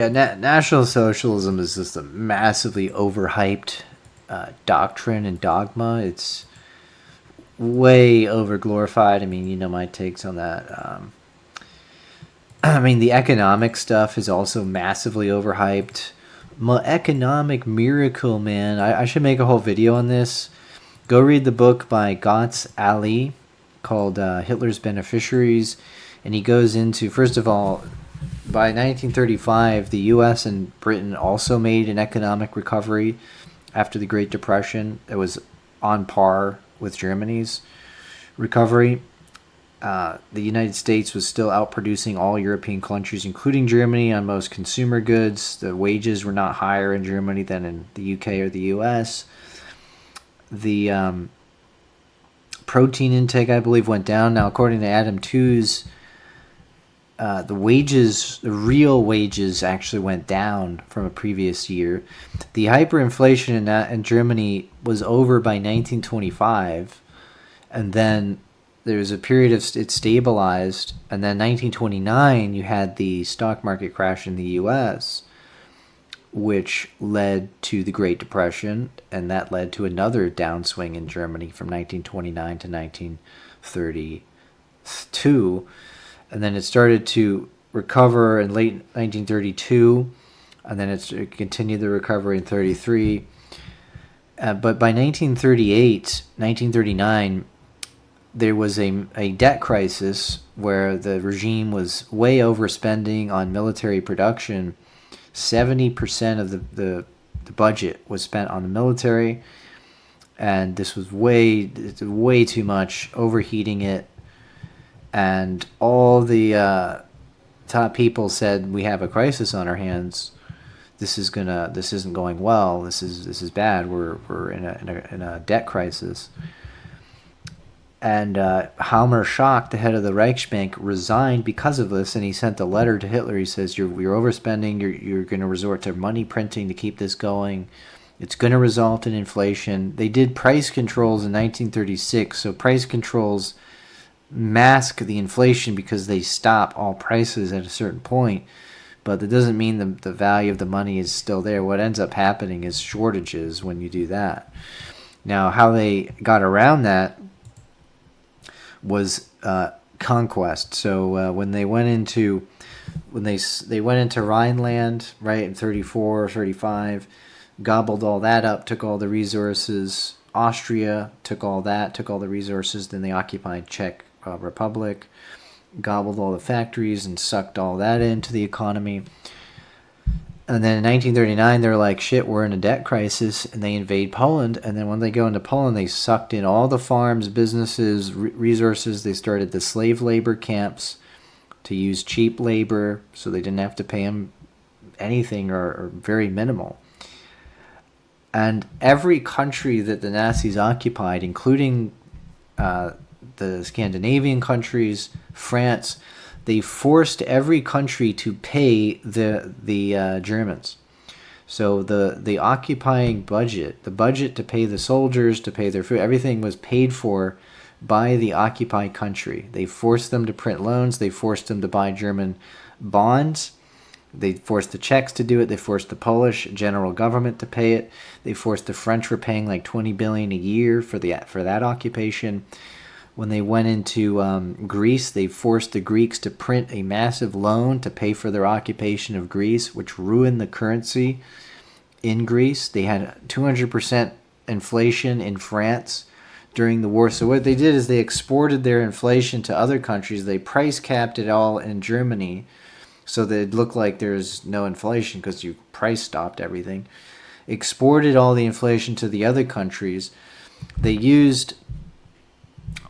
Yeah, National Socialism is just a massively overhyped doctrine and dogma. It's way over glorified. I mean, you know my takes on that. I mean, the economic stuff is also massively overhyped. Economic miracle, man. I should make a whole video on this. Go read the book by Gotz Ali called Hitler's Beneficiaries. And he goes into, first of all, by 1935, the U.S. and Britain also made an economic recovery after the Great Depression. It was on par with Germany's recovery. The United States was still outproducing all European countries, including Germany, on most consumer goods. The wages were not higher in Germany than in the UK or the US. The protein intake, I believe, went down. Now, according to Adam Tooze, the real wages actually went down from a previous year. The hyperinflation in Germany was over by 1925, and then there was a period of it stabilized, and then 1929 you had the stock market crash in the U.S., which led to the Great Depression, and that led to another downswing in Germany from 1929 to 1932, and then it started to recover in late 1932, and then it continued the recovery in 33. But by 1939, there was a debt crisis where the regime was way overspending on military production. 70% of the budget was spent on the military, and this was way too much, overheating it. And all the top people said, we have a crisis on our hands. This isn't going well. This is bad. We're in a debt crisis. And Halmer Schacht, the head of the Reichsbank, resigned because of this, and he sent a letter to Hitler. He says, you're overspending, you're going to resort to money printing to keep this going. It's going to result in inflation. They did price controls in 1936, so price controls mask the inflation because they stop all prices at a certain point, but that doesn't mean the value of the money is still there. What ends up happening is shortages when you do that. Now, how they got around that was Conquest. So when they went into Rhineland, right, in 34 or 35, gobbled all that up, took all the resources. Austria took all the resources. Then they occupied Czech Republic, gobbled all the factories and sucked all that into the economy. And then in 1939, they're like, shit, we're in a debt crisis, and they invade Poland. And then when they go into Poland, they sucked in all the farms, businesses, resources. They started the slave labor camps to use cheap labor, so they didn't have to pay them anything or very minimal. And every country that the Nazis occupied, including the Scandinavian countries, France, they forced every country to pay the Germans. So the occupying budget, the budget to pay the soldiers, to pay their food, everything was paid for by the occupied country. They forced them to print loans. They forced them to buy German bonds. They forced the Czechs to do it. They forced the Polish general government to pay it. They forced the French were paying like $20 billion a year for that occupation. When they went into Greece, they forced the Greeks to print a massive loan to pay for their occupation of Greece, which ruined the currency in Greece. They had 200% inflation in France during the war. So what they did is they exported their inflation to other countries. They price capped it all in Germany so that it looked like there's no inflation because you price stopped everything. Exported all the inflation to the other countries. They used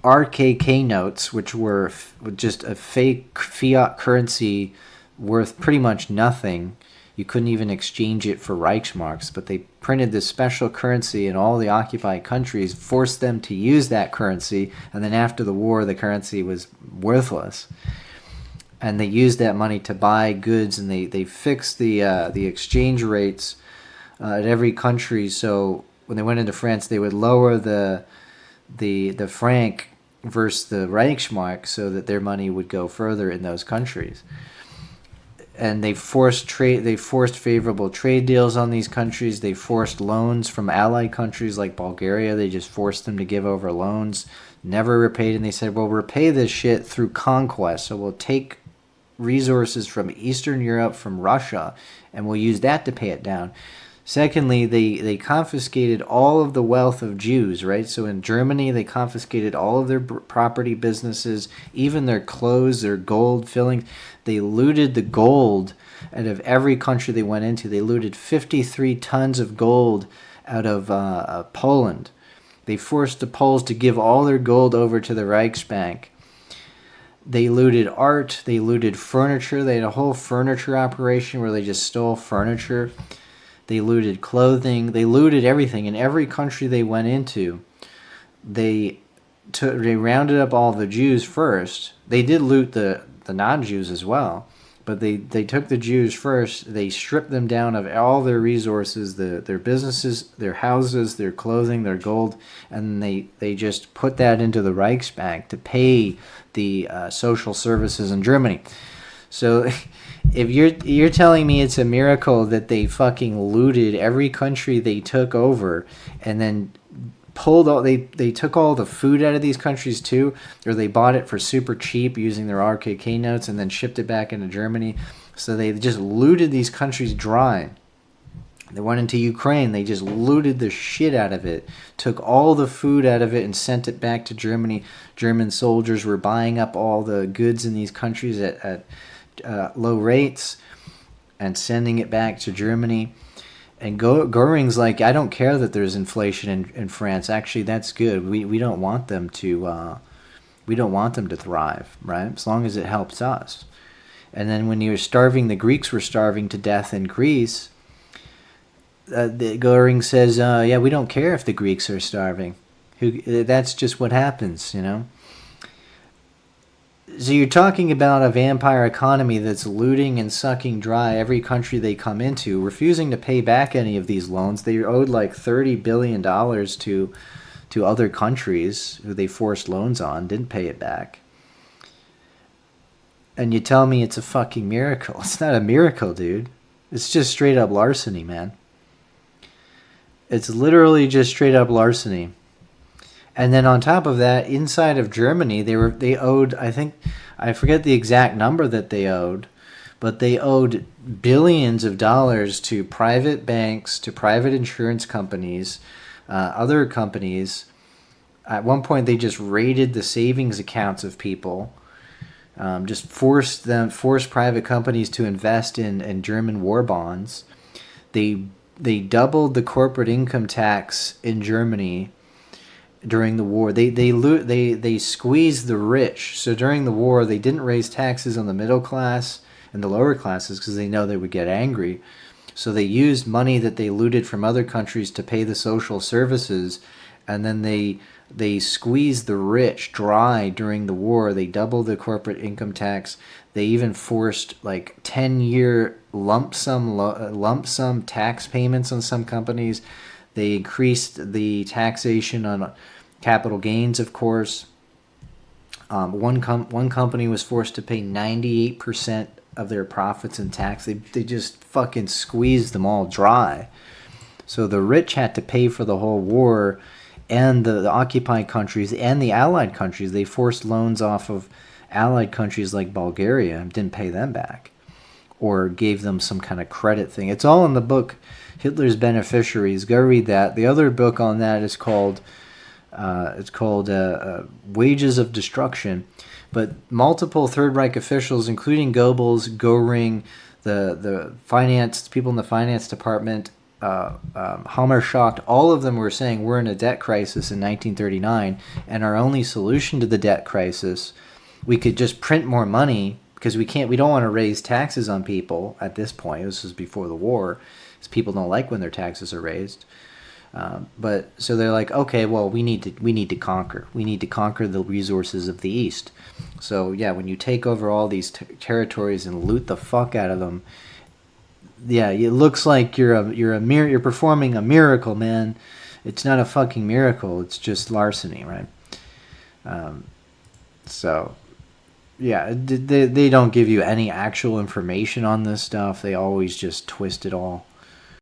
RKK notes, which were just a fake fiat currency worth pretty much nothing. You couldn't even exchange it for Reichsmarks, but they printed this special currency in all the occupied countries, forced them to use that currency, and then after the war, the currency was worthless. And they used that money to buy goods, and they fixed the exchange rates at every country. So when they went into France, they would lower the franc versus the Reichsmark so that their money would go further in those countries. and they forced trade. They forced favorable trade deals on these countries. They forced loans from allied countries like Bulgaria. They just forced them to give over loans, never repaid. And they said, "Well, repay this shit through conquest. So we'll take resources from Eastern Europe, from Russia, and we'll use that to pay it down." Secondly, they confiscated all of the wealth of Jews, right? So in Germany, they confiscated all of their property, businesses, even their clothes, their gold fillings. They looted the gold out of every country they went into. They looted 53 tons of gold out of Poland. They forced the Poles to give all their gold over to the Reichsbank. They looted art. They looted furniture. They had a whole furniture operation where they just stole furniture. They looted clothing. They looted everything. In every country they went into, they rounded up all the Jews first. They did loot the non-Jews as well, but they took the Jews first. They stripped them down of all their resources, their businesses, their houses, their clothing, their gold, and they just put that into the Reichsbank to pay the social services in Germany. So if you're telling me it's a miracle that they fucking looted every country they took over, and then they took all the food out of these countries too, or they bought it for super cheap using their RKK notes and then shipped it back into Germany. So they just looted these countries dry. They went into Ukraine. They just looted the shit out of it, took all the food out of it and sent it back to Germany. German soldiers were buying up all the goods in these countries at low rates and sending it back to Germany. And Goering's like, I don't care that there's inflation in France. Actually, that's good. We don't want them to thrive, right? As long as it helps us. And then when you were starving, the Greeks were starving to death in Greece. Goering says, yeah, we don't care if the Greeks are starving. That's just what happens, you know. So you're talking about a vampire economy that's looting and sucking dry every country they come into, refusing to pay back any of these loans. They owed like $30 billion to other countries who they forced loans on, didn't pay it back. And you tell me it's a fucking miracle. It's not a miracle, dude. It's just straight up larceny, man. It's literally just straight up larceny. And then on top of that, inside of Germany, they owed, I forget the exact number that they owed, but they owed billions of dollars to private banks, to private insurance companies, other companies. At one point, they just raided the savings accounts of people, just forced private companies to invest in German war bonds. They doubled the corporate income tax in Germany during the war. They squeezed the rich. So during the war, they didn't raise taxes on the middle class and the lower classes because they know they would get angry. So they used money that they looted from other countries to pay the social services, and then they squeezed the rich dry during the war. They doubled the corporate income tax. They even forced like 10-year lump sum tax payments on some companies. They increased the taxation on capital gains, of course. One company was forced to pay 98% of their profits in tax. They just fucking squeezed them all dry. So the rich had to pay for the whole war, and the occupied countries and the allied countries. They forced loans off of allied countries like Bulgaria and didn't pay them back, or gave them some kind of credit thing. It's all in the book, Hitler's Beneficiaries. Go read that. The other book on that is called Wages of Destruction. But multiple Third Reich officials, including Goebbels, Goering, the finance people in the finance department, Hammerschacht, all of them were saying we're in a debt crisis in 1939, and our only solution to the debt crisis, we could just print more money, because we don't want to raise taxes on people at this point. This was before the war, because people don't like when their taxes are raised. But so they're like, okay, well, we need to conquer. We need to conquer the resources of the East. So yeah, when you take over all these territories and loot the fuck out of them, yeah, it looks like you're performing a miracle, man. It's not a fucking miracle. It's just larceny, right? So they don't give you any actual information on this stuff. They always just twist it all.